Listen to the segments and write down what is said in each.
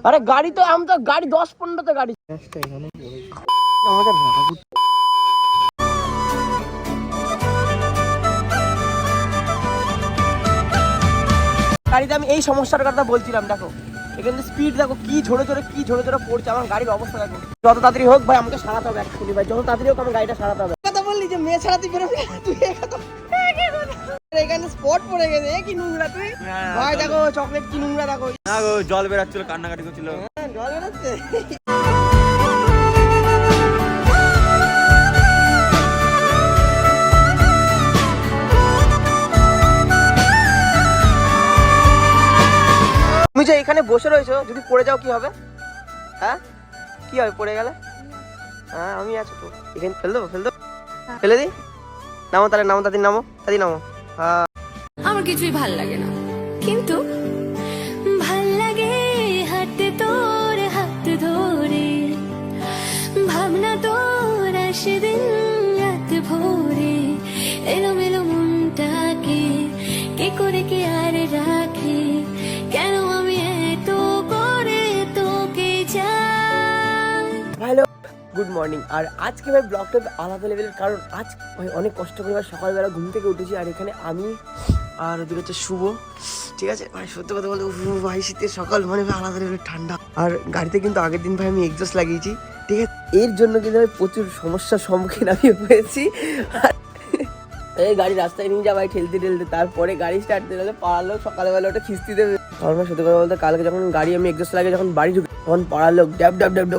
আরে গাড়ি তো আমি তো গাড়ি 10-15তে গাড়ি গাড়িতে আমি এই সমস্যার কথা বলছিলাম। দেখো এখানে স্পিড দেখো কি ঝরে ঝরে পড়ছে। আমার গাড়ির অবস্থা দেখো। যত তাড়াতাড়ি হোক ভাই আমাকে সারাতে হবে এক্ষুনি ভাই, যত তাড়াতাড়ি হোক আমার গাড়িটা সারাতে হবে। কথা বললি যে মেয়ে ছাড়াতে বেরোবি তুই এখানে স্পট পড়ে গেছে। এ কি নোংরা তুই ভাই, দেখো চকলেট কি নোংরা দেখো। না গো জল বেরাচ্ছিল, কান্নাকাটি করছিল। জল বেরোচ্ছে। তুমি যে এখানে বসে রয়েছো, যদি পড়ে যাও কি হবে? হ্যাঁ কি হবে পড়ে গেলে? হ্যাঁ আমি আছি তো এখানে, ফেলে দিই। নামো তাহলে, নামো দাদি, নামো দাদি, নামো। আমার কিছুই ভাল লাগে না, কিন্তু ভাল লাগে হাঁটতে তোর হাত ধরে, ভাবনা তোর আসে দিন রাত ভোরে, এলোমেলো মনটাকে কে করে কে আর রাখে, কেন আমি এত করে তোকে চাই। Hello good morning. আর আজকে ভাই ব্লগটা আলাদা লেভেলের, কারণ আজ ভাই অনেক কষ্ট করে ভাই সকালবেলা ঘুম থেকে উঠেছি। আর এখানে আমি আর ওদিকে হচ্ছে শুভ, ঠিক আছে ভাই। সত্যি কথা বলতে ভাই শীতের সকাল মানে ভাই আলাদা লেভেলের ঠান্ডা। আর গাড়িতে কিন্তু আগের দিন ভাই আমি এক্সস্ট লাগিয়েছি, ঠিক আছে। এর জন্য কিন্তু ভাই প্রচুর সমস্যার সম্মুখীন আমি হয়েছি। এই গাড়ি রাস্তায় নিয়ে যা ভাই ঠেলতে, তারপরে গাড়ি স্টার্ট দিলে পাড়ার লোক সকালবেলা ওটা খিস্তি দেবে। কারণ ভাই সত্যি কথা বলতে কালকে যখন গাড়ি আমি এক্সস্ট লাগিয়ে যখন বাড়ি ঢুকি, তখন পাড়ার লোক ড্যাব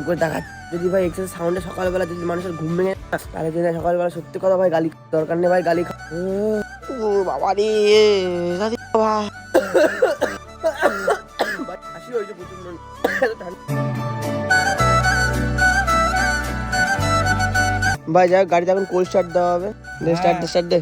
করে দেখাচ্ছে। যদি ভাই এক্সেস সাউন্ডে সকালবেলা যদি মানুষের ঘুম ভেঙে তাহলে কিন্তু সকালবেলা সত্যি কথা ভাই গালি দরকার নেই ভাই, গালি বাবা রে দাদি বাবা হাসি হয়েছে প্রচুর। ভাই যাই গাড়িতে এখন কোল্ড স্টার্ট দেওয়া হবে। স্টার্ট দে।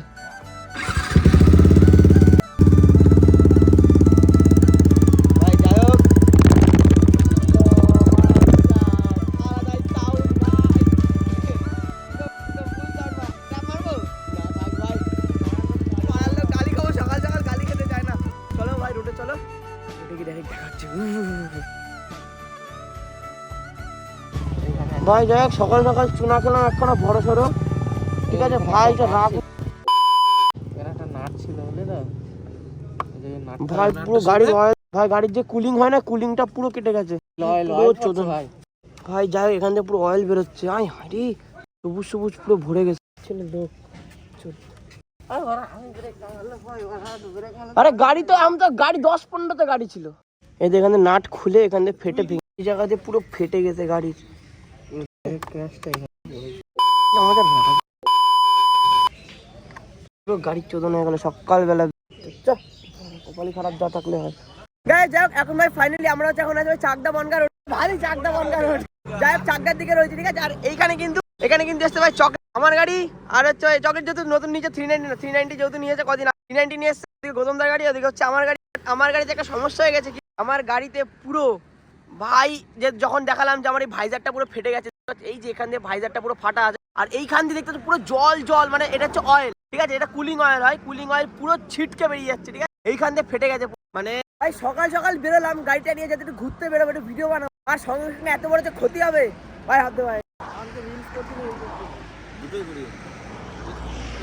ভাই যাই হোক সকাল সকাল চুনা খেলাম একখানা বড় সড়ো, ঠিক আছে ভাই। রাগ ভাই পুরো গাড়ির অয়েল ভাই, গাড়ির যে কুলিং হয় না, কুলিংটা পুরো কেটে গেছে ভাই। যাই হোক এখান থেকে পুরো অয়েল বেরোচ্ছে। আয় হারি সবুজ পুরো ভরে গেছে। আরে গাড়ি তো আমি তো গাড়ি 10-15তে গাড়ি ছিল। এই যে এখানে নাট খুলে এখান থেকে ফেটে ভেঙে এই জায়গাতে পুরো ফেটে গেছে গাড়ির। পুরো গাড়ির চোদন হয়ে গেল সকালবেলা। কপালি খারাপ যা থাকলে হয়। যাই হোক এখন ভাই ফাইনালি আমরা হচ্ছে এখন আছে চাকদা বনগা রোড, ভারী চাকদা বনগা রোড। যাই হোক চাকদার দিকে রয়েছে, ঠিক আছে। আর এখানে কিন্তু এসছে ভাই চক আমার গাড়ি। আর হচ্ছে চকের যেহেতু নতুন নিচে 390 যেহেতু নিয়েছে কদিন 390 নিয়ে এসছে, গৌতমদার গাড়ি, ওদিকে হচ্ছে আমার গাড়ি। আমার গাড়িতে একটা সমস্যা হয়ে গেছে কি, আমার গাড়িতে পুরো ভাই যে যখন দেখালাম যে আমার এই ভাইজারটা পুরো ফেটে গেছে, এই যে এখান দিয়ে ভাইজারটা পুরো ফাটা আছে। আর এইখান দিয়ে দেখতে পুরো জল মানে এটা হচ্ছে অয়েল, ঠিক আছে। এটা কুলিং অয়েল হয়, কুলিং অয়েল পুরো ছিটকে বেরিয়ে যাচ্ছে, ঠিক আছে। এইখান দিয়ে ফেটে গেছে মানে। ভাই সকাল বেরোলাম গাড়িটা নিয়ে, যাতে একটু ঘুরতে বেরোবো, একটু ভিডিও বানাবো। আর সঙ্গে সঙ্গে এত বড় যে ক্ষতি হবে ভাই ভাবতে ভাই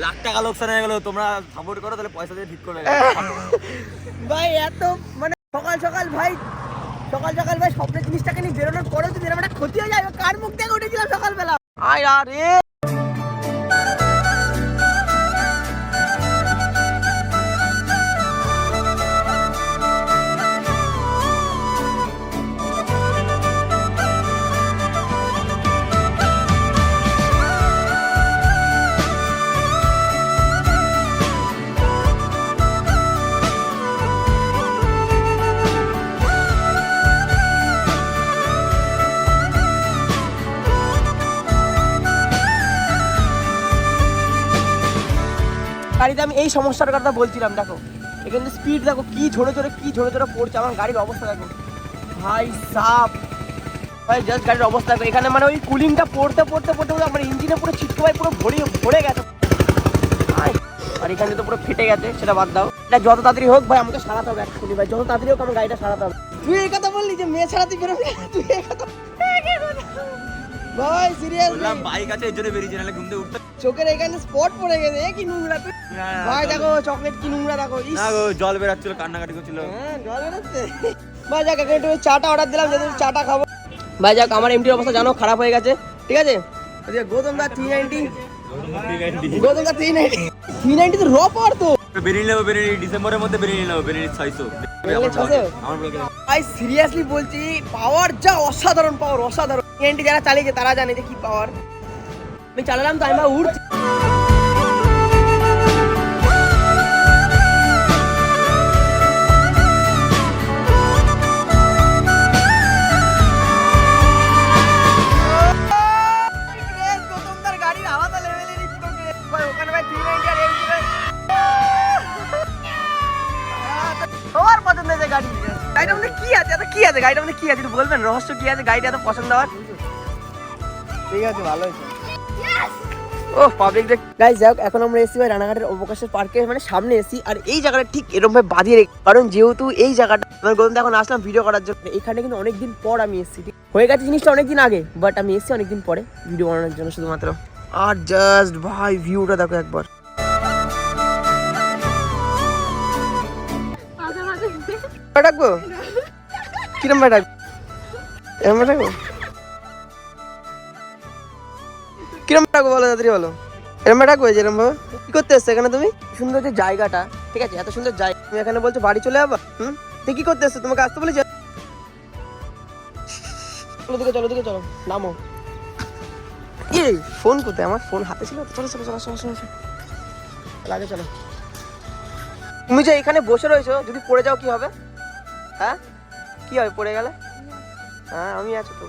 লাখ টাকা লোকসান হয়ে গেল। তোমরা সাপোর্ট করো তাহলে পয়সা দিয়ে ঠিক করবে ভাই। এত মানে সকাল ভাই স্বপ্নের জিনিসটাকে নিয়ে বেরোনোর পরেও যদি এরকম একটা ক্ষতি হয়ে যায়, কার মুখ থেকে উঠেছিলাম সকালবেলা। আয় আরে গাড়িতে আমি এই সমস্যার কথা বলছিলাম। দেখো এখানে স্পিড দেখো কি ঝরে পড়ছে। আমার গাড়ির অবস্থা দেখো ভাই সাপ ভাই, জাস্ট গাড়ির অবস্থা দেখো। এখানে মানে ওই কুলিংটা পড়তে আমার ইঞ্জিনে পুরো ছিটকে ভাই পুরো ভরে গেছে। আর এখানে তো পুরো ফেটে গেছে, সেটা বাদ দাও। এটা যত তাড়াতাড়ি হোক ভাই আমাকে সারাতে হবে এক্ষুনি ভাই, যত তাড়াতাড়ি হোক আমার গাড়িটা সারাতে হবে। তুই এই কথা বললি যে মেয়ে ছাড়া তুই বেরোবি না? তুই এই কথা ভাই সিরিয়াস বললাম বাইক আছে এর জন্য বেরিয়েছি নাহলে ঘুম থেকে উঠতে চোখের এখানে স্পট পড়ে গেছে কি নোংরা তুই ভাই দেখো চকলেট কি নোংরা দেখো ইস না গো জল বেরাচ্ছিল কান্নাকাটি করছিল হ্যাঁ জল বেরোচ্ছে ভাই যাক এখন একটু চাটা অর্ডার দিলাম যদি চাটা খাবো ভাই যাক আমার এমটির অবস্থা জানো খারাপ হয়ে গেছে ঠিক আছে গৌতম দা 390 গৌতম দা 390 তো র পাওয়ার তো বেরিয়ে নেবো ডিসেম্বরের মধ্যে বেরিয়ে নেবো 600 আমার ব্লগে ভাই সিরিয়াসলি বলছি পাওয়ার যা অসাধারণ পাওয়ার অসাধারণ এনটি যারা চালিয়েছে তারা জানে যে কি পাওয়ার আমি চালালাম তো আমি ভাই উঠছি গাড়ির হাওয়াটা লেভেলে নিচ্ছি তোকে ভাই ওখানে ভাই 390 আর এমটি ভাই তোমার পছন্দ হয়েছে গাড়ি গাড়িটার মধ্যে কি আছে এত কি আছে গাড়িটার মধ্যে কি আছে একটু বলবেন রহস্য কি আছে গাড়িটা এত পছন্দ হওয়ার ঠিক আছে ভালো হয়েছে ও পাবলিক গাইস যাই হোক এখন আমরা এসেছি ভাই রানাঘাটের অবকাশের পার্কে মানে সামনে এসেছি আর এই জায়গাটা ঠিক এরকম ভাবে বাঁধিয়ে রেখে কারণ যেহেতু এই জায়গাটা আমার গরম এখন আসলাম ভিডিও করার জন্য এখানে কিন্তু অনেকদিন পর আমি এসেছি ঠিক হয়ে গেছে জিনিসটা অনেকদিন আগে বাট আমি এসেছি অনেকদিন পরে ভিডিও বানানোর জন্য শুধুমাত্র আর জাস্ট ভাই ভিউটা দেখো একবার ডাকবো কিরম ভাই ডাকবো এরম ভাই ডাকবো কিরম ডাকবো বলো তাড়াতাড়ি বলো এরম ভাই ডাকবো যেরম ভাবে কি করতে এসছো এখানে তুমি সুন্দর যে জায়গাটা ঠিক আছে এত সুন্দর জায়গা তুমি এখানে বলছো বাড়ি চলে যাবা তুই কি করতে এসছো তোমাকে আসতে বলেছি চলো দিকে চলো নামো এই ফোন কোথায় আমার ফোন হাতে ছিল চলো লাগে চলো তুমি যে এখানে বসে রয়েছো যদি পড়ে যাও কি হবে হ্যাঁ কি হবে পড়ে গেলে হ্যাঁ আমি আছি তো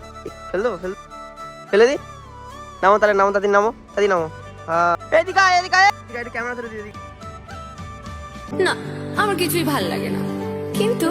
ফেলে দি নামো তাহলে নামো হ্যাঁ এদিকে এটা ক্যামেরা ধরে দিয়ে দিই না আমার কিছুই ভাল লাগে না কিন্তু